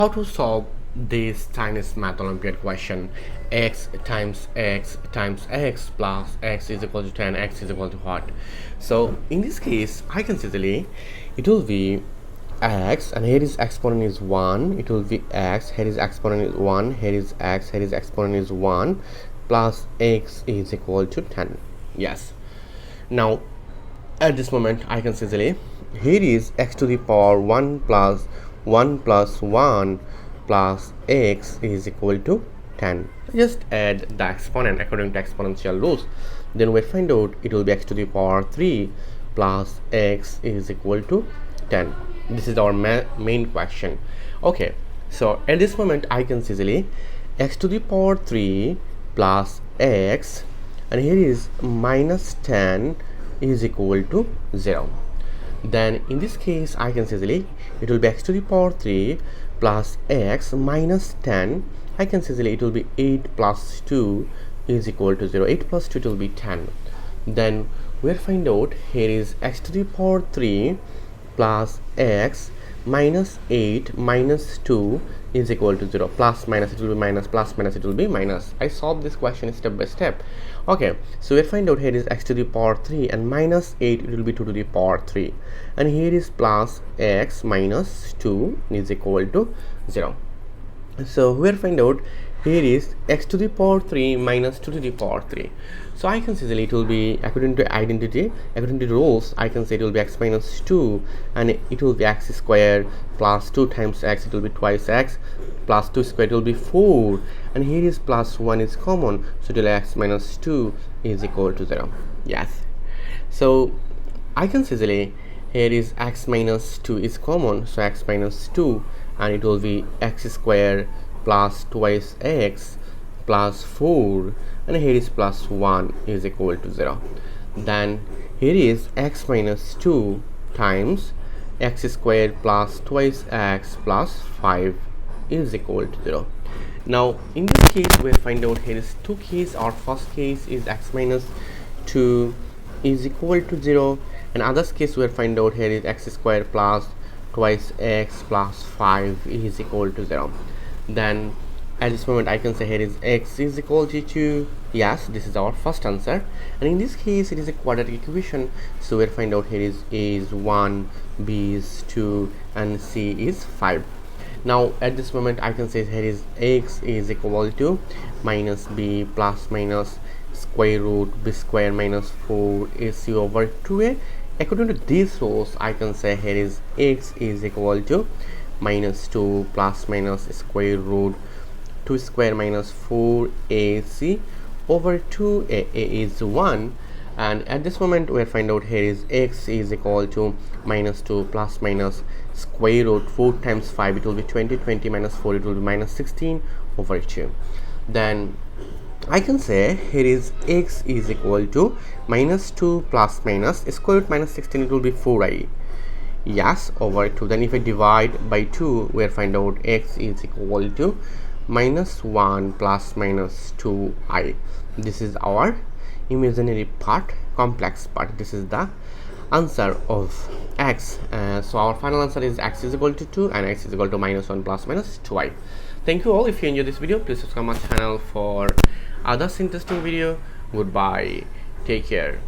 How to solve this Chinese math Olympiad question? X times x times x plus x is equal to 10, x is equal to what? So in this case, I can easily, it will be x, and here is exponent is 1, it will be x, here is exponent is 1, here is x, here is exponent is 1, plus x is equal to 10. Yes. Now at this moment I can easily, here is x to the power 1 plus 1 plus 1 plus x is equal to 10. Just add the exponent according to exponential rules. Then we find out it will be x to the power 3 plus x is equal to 10. This is our main question. Okay, so at this moment I can easily x to the power 3 plus x, and here is minus 10 is equal to 0. Then in this case I can easily, it will be x to the power 3 plus x minus 10. I can easily, it will be 8 plus 2 is equal to 0. 8 plus 2, it will be 10. Then we'll find out, here is x to the power 3 plus x minus 8 minus 2 is equal to 0. Plus minus, it will be minus, plus minus, it will be minus. I solved this question step by step. Okay, so we'll find out, here is x to the power 3 and minus 8, it will be 2 to the power 3, and here is plus x minus 2 is equal to 0. So we'll find out, here is x to the power 3 minus 2 to the power 3. So I can say that it will be, according to identity, according to rules, I can say it will be x minus 2, and it will be x squared plus 2 times x, it will be twice x, plus 2 squared, it will be 4, and here is plus 1 is common, so it will be x minus 2 is equal to 0. Yes. So I can say that here is x minus 2 is common, so x minus 2, and it will be x squared plus twice x plus 4, and here is plus 1 is equal to 0. Then here is x minus 2 times x squared plus twice x plus 5 is equal to 0. Now in this case we'll find out, here is two cases. Our first case is x minus 2 is equal to 0, and other case we'll find out, here is x squared plus twice x plus 5 is equal to 0. Then at this moment I can say, here is x is equal to 2. Yes, this is our first answer, and in this case it is a quadratic equation, so we'll find out, here is a is 1, b is 2, and c is 5. Now at this moment I can say, here is x is equal to minus b plus minus square root b square minus 4 ac over 2a. According to these rules, I can say, here is x is equal to minus 2 plus minus square root 2 square minus 4 ac over 2a. A is 1, and at this moment we'll find out, here is x is equal to minus 2 plus minus square root 4 times 5, it will be 20, 20 minus 4, it will be minus 16 over 2. Then I can say, here is x is equal to minus 2 plus minus square root minus 16, it will be 4i. Yes, over 2. Then if I divide by 2, we'll find out x is equal to minus 1 plus minus 2i. This is our imaginary part, complex part. This is the answer of x. So our final answer is x is equal to 2 and x is equal to minus 1 plus minus 2i. Thank you all. If you enjoyed this video, please subscribe my channel for others interesting video. Goodbye. Take care.